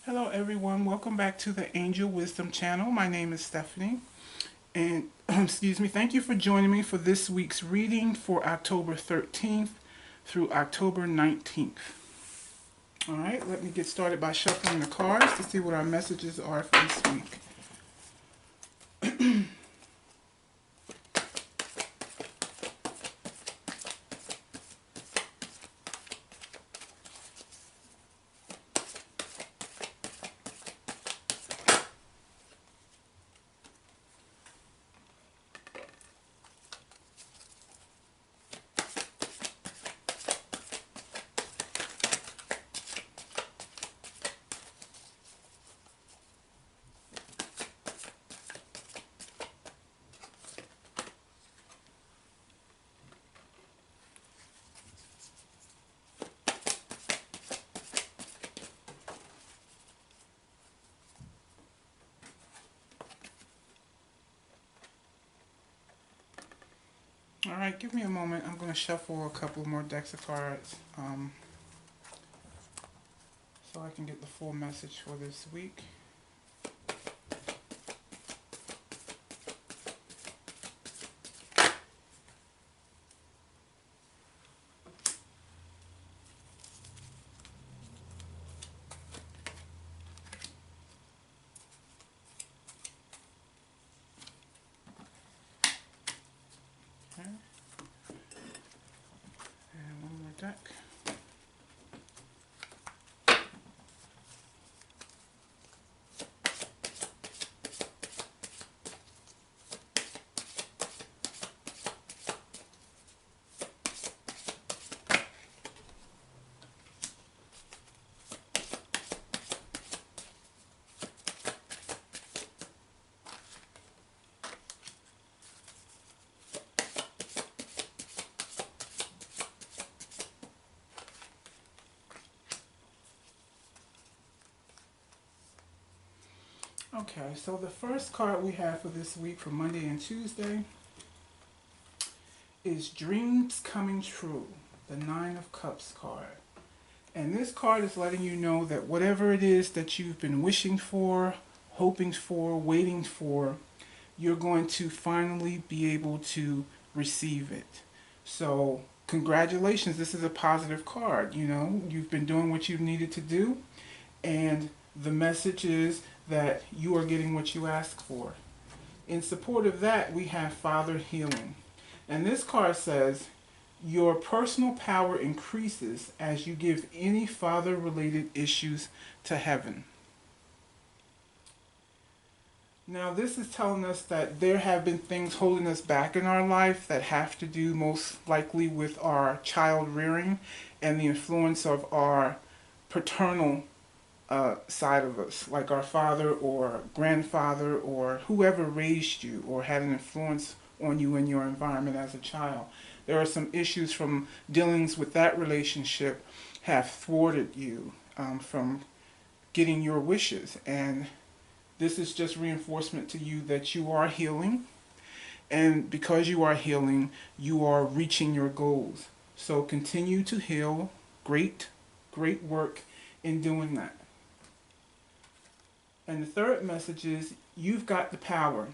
Hello everyone, welcome back to the Angel Wisdom channel. My name is Stephanie and excuse me, thank you for joining me for this week's reading for October 13th through October 19th. Alright, let me get started by shuffling the cards to see what our messages are for this week. Alright, give me a moment. I'm going to shuffle a couple more decks of cards so I can get the full message for this week. Okay. And one more deck. Okay, so the first card we have for this week for Monday and Tuesday is Dreams Coming True, the Nine of Cups card. And this card is letting you know that whatever it is that you've been wishing for, hoping for, waiting for, you're going to finally be able to receive it. So congratulations, this is a positive card. You know, you've been doing what you needed to do, and the message is that you are getting what you asked for. In support of that, we have Father Healing. And this card says, your personal power increases as you give any father-related issues to heaven. Now, this is telling us that there have been things holding us back in our life that have to do most likely with our child rearing and the influence of our paternal side of us, like our father or grandfather or whoever raised you or had an influence on you in your environment as a child. There are some issues from dealings with that relationship have thwarted you from getting your wishes, and this is just reinforcement to you that you are healing, and because you are healing, you are reaching your goals. So continue to heal. Great work in doing that. And the third message is, you've got the power.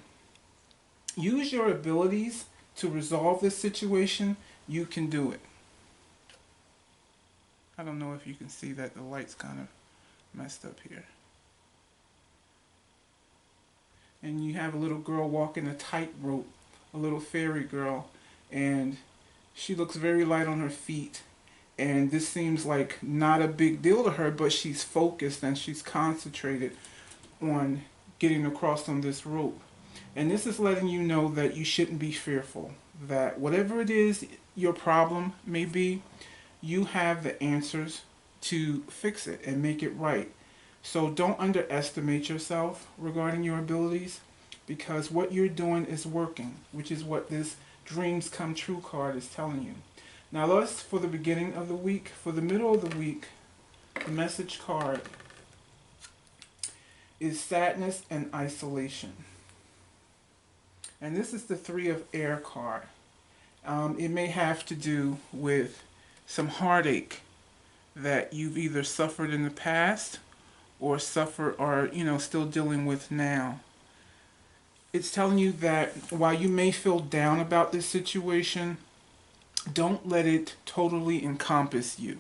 Use your abilities to resolve this situation. You can do it. I don't know if you can see that the light's kind of messed up here. And you have a little girl walking a tightrope, a little fairy girl, and she looks very light on her feet. And this seems like not a big deal to her, but she's focused and she's concentrated on getting across on this rope. And this is letting you know that you shouldn't be fearful, that whatever it is your problem may be, you have the answers to fix it and make it right. So don't underestimate yourself regarding your abilities, because what you're doing is working, which is what this Dreams Come True card is telling you. Now that's for the beginning of the week. For the middle of the week, the message card is Sadness and Isolation. And this is the Three of Air card. It may have to do with some heartache that you've either suffered in the past or suffer or, still dealing with now. It's telling you that while you may feel down about this situation, don't let it totally encompass you.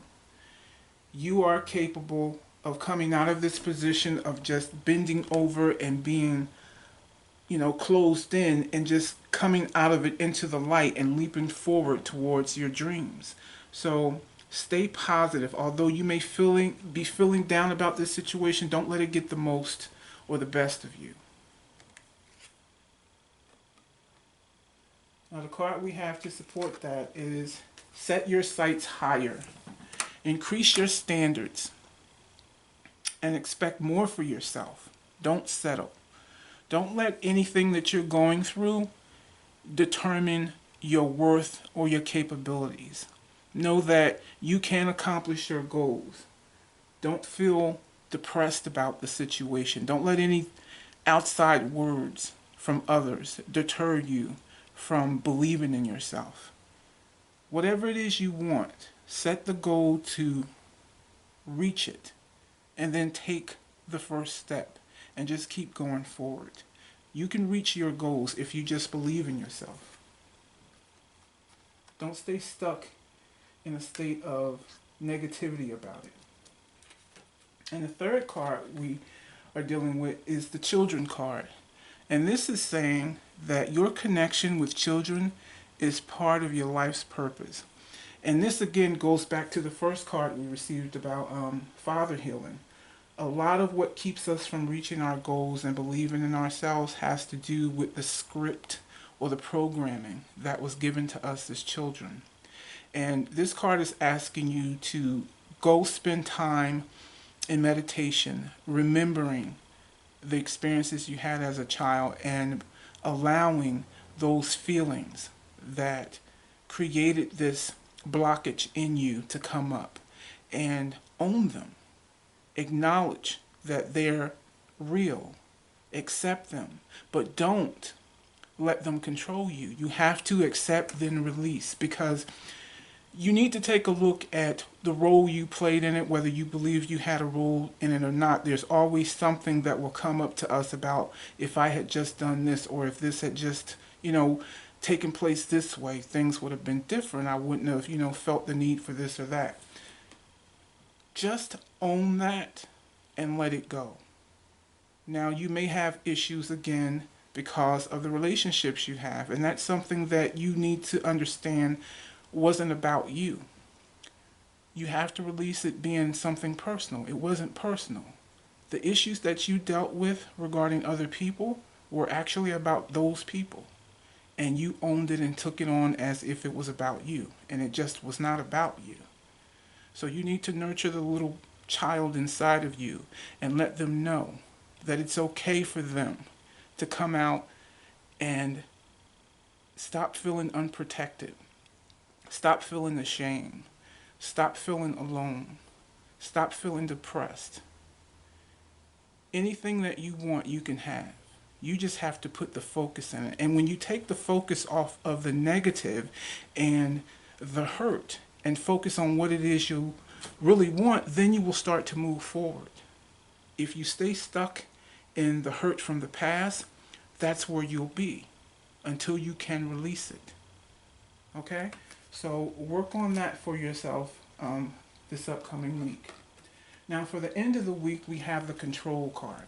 You are capable of coming out of this position of just bending over and being, closed in, and just coming out of it into the light and leaping forward towards your dreams. So stay positive. Although you may be feeling down about this situation, don't let it get the most or the best of you. Now the card we have to support that is set your sights higher. Increase your standards and expect more for yourself. Don't settle. Don't let anything that you're going through determine your worth or your capabilities. Know that you can accomplish your goals. Don't feel depressed about the situation. Don't let any outside words from others deter you from believing in yourself. Whatever it is you want, set the goal to reach it, and then take the first step and just keep going forward. You can reach your goals if you just believe in yourself. Don't stay stuck in a state of negativity about it. And the third card we are dealing with is the children card. And this is saying that your connection with children is part of your life's purpose. And this again goes back to the first card we received about father healing. A lot of what keeps us from reaching our goals and believing in ourselves has to do with the script or the programming that was given to us as children. And this card is asking you to go spend time in meditation, remembering the experiences you had as a child and allowing those feelings that created this blockage in you to come up, and own them. Acknowledge that they're real. Accept them. But don't let them control you. You have to accept, then release, because you need to take a look at the role you played in it, whether you believe you had a role in it or not. There's always something that will come up to us about, if I had just done this, or if this had just, taken place this way, things would have been different. I wouldn't have, felt the need for this or that. Just own that and let it go. Now, you may have issues again because of the relationships you have, and that's something that you need to understand wasn't about you. You have to release it being something personal. It wasn't personal. The issues that you dealt with regarding other people were actually about those people. And you owned it and took it on as if it was about you. And it just was not about you. So you need to nurture the little child inside of you and let them know that it's okay for them to come out and stop feeling unprotected. Stop feeling ashamed. Stop feeling alone. Stop feeling depressed. Anything that you want, you can have. You just have to put the focus in it. And when you take the focus off of the negative and the hurt and focus on what it is you really want, then you will start to move forward. If you stay stuck in the hurt from the past, that's where you'll be until you can release it. Okay? So work on that for yourself this upcoming week. Now for the end of the week, we have the control card.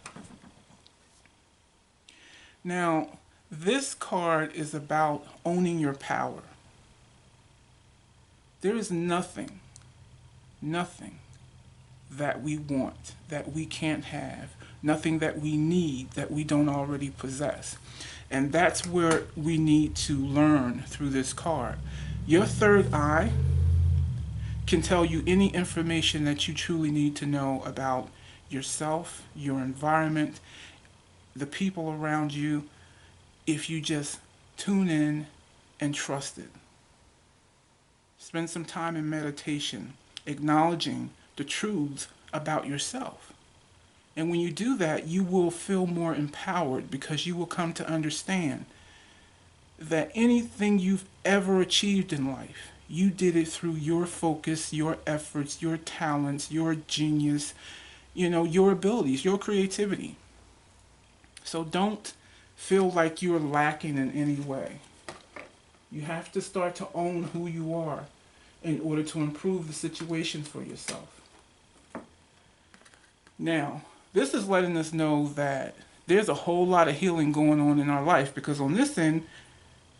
Now, this card is about owning your power. There is nothing that we want that we can't have, nothing that we need that we don't already possess. And that's where we need to learn through this card. Your third eye can tell you any information that you truly need to know about yourself, your environment, the people around you, if you just tune in and trust it. Spend some time in meditation, acknowledging the truths about yourself. And when you do that, you will feel more empowered because you will come to understand that anything you've ever achieved in life, you did it through your focus, your efforts, your talents, your genius, your abilities, your creativity. So don't feel like you're lacking in any way. You have to start to own who you are in order to improve the situation for yourself. Now, this is letting us know that there's a whole lot of healing going on in our life, because on this end,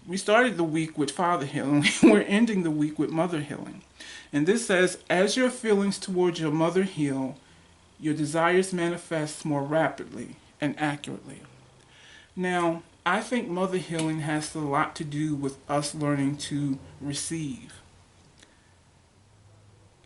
we started the week with father healing. We're ending the week with mother healing. And this says, as your feelings towards your mother heal, your desires manifest more rapidly and accurately. Now, I think mother healing has a lot to do with us learning to receive.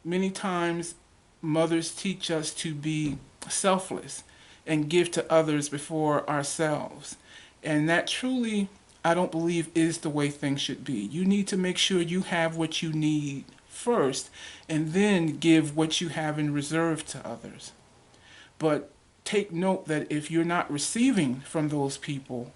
Many times, mothers teach us to be selfless and give to others before ourselves. And that truly, I don't believe, is the way things should be. You need to make sure you have what you need first and then give what you have in reserve to others. But take note that if you're not receiving from those people,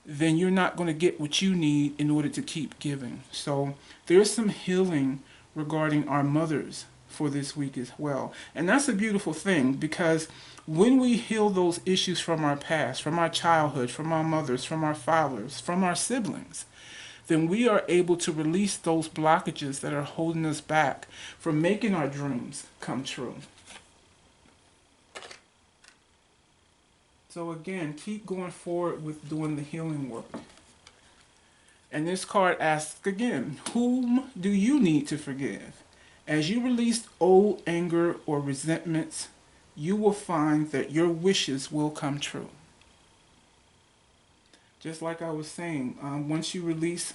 then you're not going to get what you need in order to keep giving. So there's some healing regarding our mothers for this week as well. And that's a beautiful thing, because when we heal those issues from our past, from our childhood, from our mothers, from our fathers, from our siblings, then we are able to release those blockages that are holding us back from making our dreams come true. So again, keep going forward with doing the healing work. And this card asks again, whom do you need to forgive? As you release old anger or resentments, you will find that your wishes will come true. Just like I was saying, once you release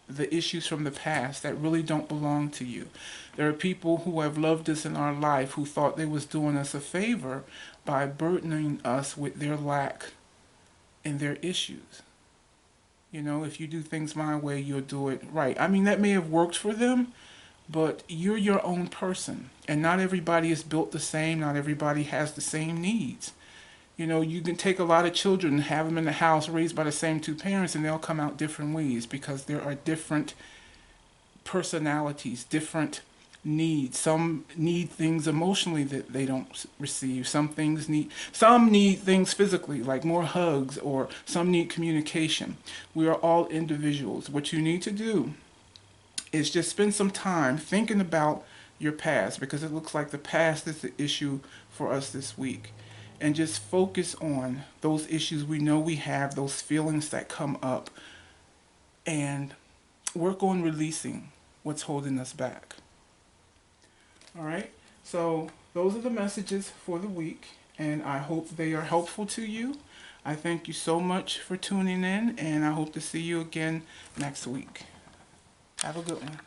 the issues from the past that really don't belong to you. There are people who have loved us in our life who thought they was doing us a favor by burdening us with their lack and their issues. If you do things my way, you'll do it right. I mean, that may have worked for them, but you're your own person. And not everybody is built the same. Not everybody has the same needs. You can take a lot of children and have them in the house raised by the same two parents, and they'll come out different ways, because there are different personalities, different needs. Some need things emotionally that they don't receive. Some need things physically, like more hugs, or some need communication. We are all individuals. What you need to do is just spend some time thinking about your past, because it looks like the past is the issue for us this week. And just focus on those issues we know we have, those feelings that come up, and work on releasing what's holding us back. All right, so those are the messages for the week, and I hope they are helpful to you. I thank you so much for tuning in, and I hope to see you again next week. Have a good one.